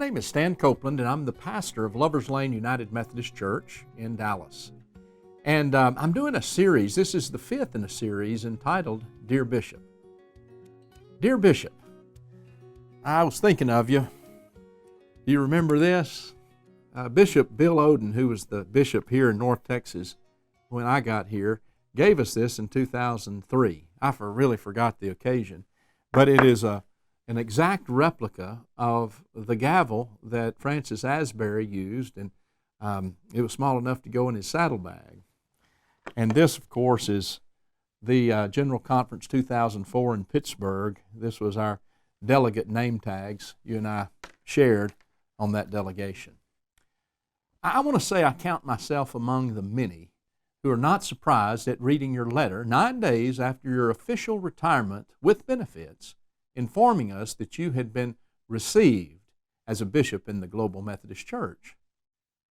name is Stan Copeland, and I'm the pastor of Lovers Lane United Methodist Church in Dallas. And I'm doing a series. This is the fifth in a series entitled Dear Bishop. Dear Bishop, I was thinking of you. Do you remember this? Bishop Bill Oden, who was the bishop here in North Texas when I got here, gave us this in 2003. I really forgot the occasion, but it is an exact replica of the gavel that Francis Asbury used, and it was small enough to go in his saddlebag. And this, of course, is the General Conference 2004 in Pittsburgh. This was our delegate name tags you and I shared on that delegation. I want to say I count myself among the many who are not surprised at reading your letter 9 days after your official retirement with benefits, informing us that you had been received as a bishop in the Global Methodist Church.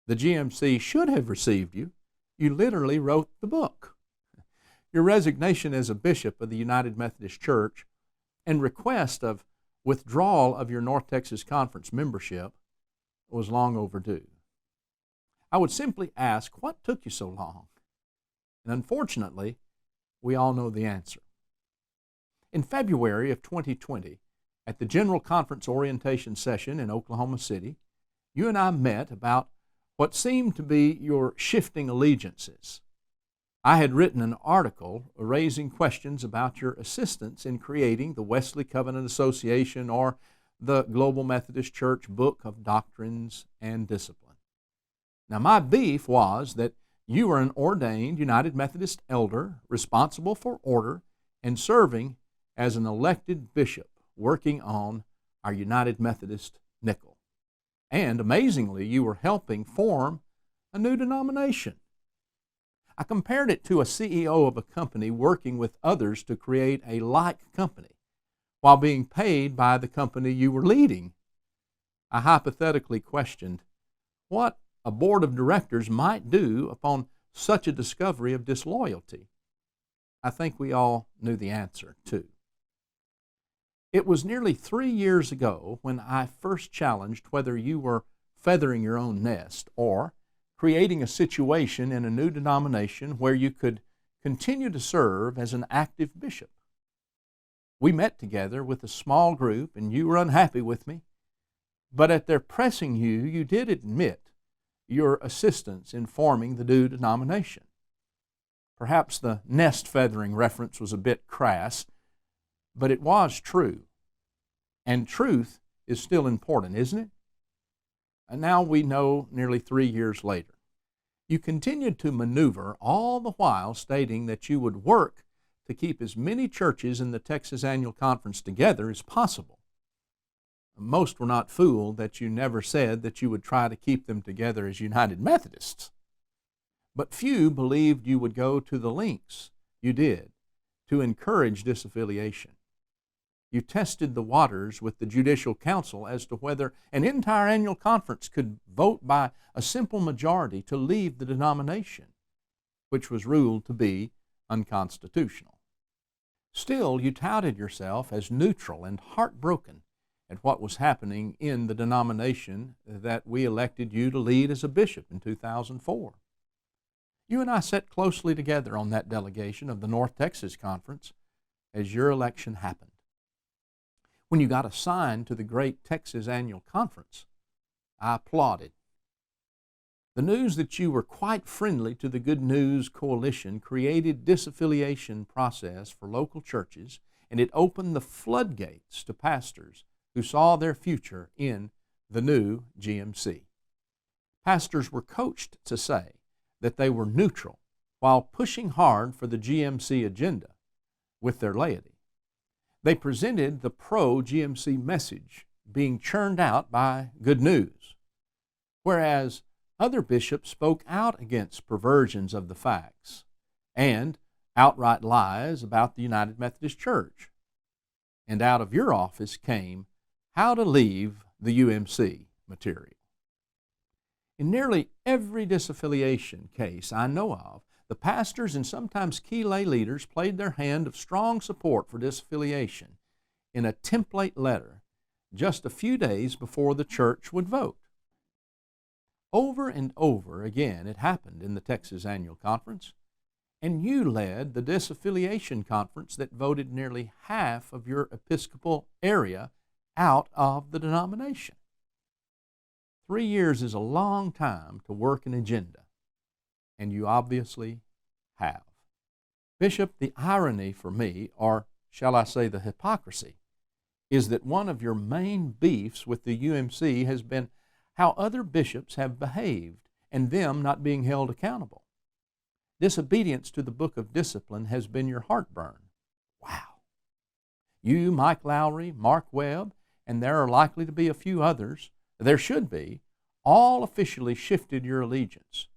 The GMC should have received you. You literally wrote the book. Your resignation as a bishop of the United Methodist Church and request of withdrawal of your North Texas Conference membership was long overdue. I would simply ask, what took you so long? And unfortunately, we all know the answer. In February of 2020, at the General Conference orientation session in Oklahoma City, you and I met about what seemed to be your shifting allegiances. I had written an article raising questions about your assistance in creating the Wesley Covenant Association or the Global Methodist Church Book of Doctrines and Discipline. Now, my beef was that you were an ordained United Methodist elder responsible for order and serving as an elected bishop working on our United Methodist nickel. And amazingly, you were helping form a new denomination. I compared it to a CEO of a company working with others to create a like company while being paid by the company you were leading. I hypothetically questioned what a board of directors might do upon such a discovery of disloyalty. I think we all knew the answer, too. It was nearly 3 years ago when I first challenged whether you were feathering your own nest or creating a situation in a new denomination where you could continue to serve as an active bishop. We met together with a small group, and you were unhappy with me, but at their pressing you, you did admit your assistance in forming the new denomination. Perhaps the nest feathering reference was a bit crass, but it was true. And truth is still important, isn't it? And now we know nearly 3 years later. You continued to maneuver, all the while stating that you would work to keep as many churches in the Texas Annual Conference together as possible. Most were not fooled that you never said that you would try to keep them together as United Methodists. But few believed you would go to the lengths you did to encourage disaffiliation. You tested the waters with the Judicial Council as to whether an entire annual conference could vote by a simple majority to leave the denomination, which was ruled to be unconstitutional. Still, you touted yourself as neutral and heartbroken at what was happening in the denomination that we elected you to lead as a bishop in 2004. You and I sat closely together on that delegation of the North Texas Conference as your election happened. When you got assigned to the great Texas Annual Conference, I applauded. The news that you were quite friendly to the Good News Coalition created disaffiliation process for local churches, and it opened the floodgates to pastors who saw their future in the new GMC. Pastors were coached to say that they were neutral while pushing hard for the GMC agenda with their laity. They presented the pro-GMC message being churned out by Good News, whereas other bishops spoke out against perversions of the facts and outright lies about the United Methodist Church. And out of your office came How to Leave the UMC material. In nearly every disaffiliation case I know of, the pastors and sometimes key lay leaders played their hand of strong support for disaffiliation in a template letter just a few days before the church would vote. Over and over again it happened in the Texas Annual Conference, and you led the disaffiliation conference that voted nearly half of your Episcopal area out of the denomination. 3 years is a long time to work an agenda, and you obviously have. Bishop, the irony for me, or shall I say the hypocrisy, is that one of your main beefs with the UMC has been how other bishops have behaved and them not being held accountable. Disobedience to the book of discipline has been your heartburn. Wow. You, Mike Lowry, Mark Webb, and there are likely to be a few others, there should be, all officially shifted your allegiance.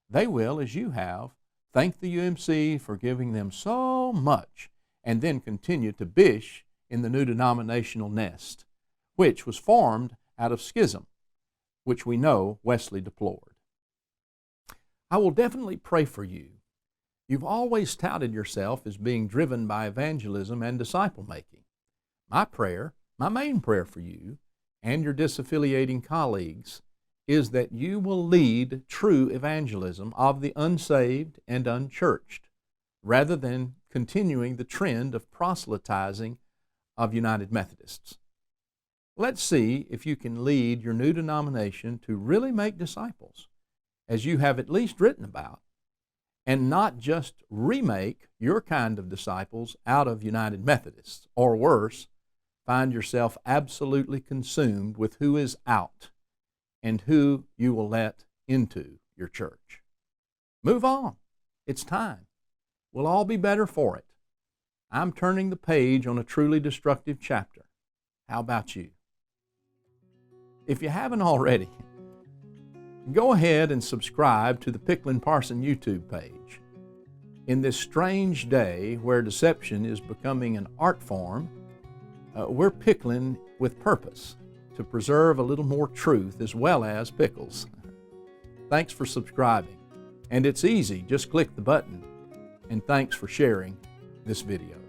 They will, as you have, thank the UMC for giving them so much and then continue to bish in the new denominational nest, which was formed out of schism, which we know Wesley deplored. I will definitely pray for you. You've always touted yourself as being driven by evangelism and disciple-making. My main prayer for you and your disaffiliating colleagues is that you will lead true evangelism of the unsaved and unchurched, rather than continuing the trend of proselytizing of United Methodists. Let's see if you can lead your new denomination to really make disciples, as you have at least written about, and not just remake your kind of disciples out of United Methodists, or worse, find yourself absolutely consumed with who is out and who you will let into your church. Move on. It's time. We'll all be better for it. I'm turning the page on a truly destructive chapter. How about you? If you haven't already, go ahead and subscribe to the Picklin Parson YouTube page. In this strange day where deception is becoming an art form, we're pickling with purpose to preserve a little more truth as well as pickles. Thanks for subscribing. And it's easy, just click the button. And thanks for sharing this video.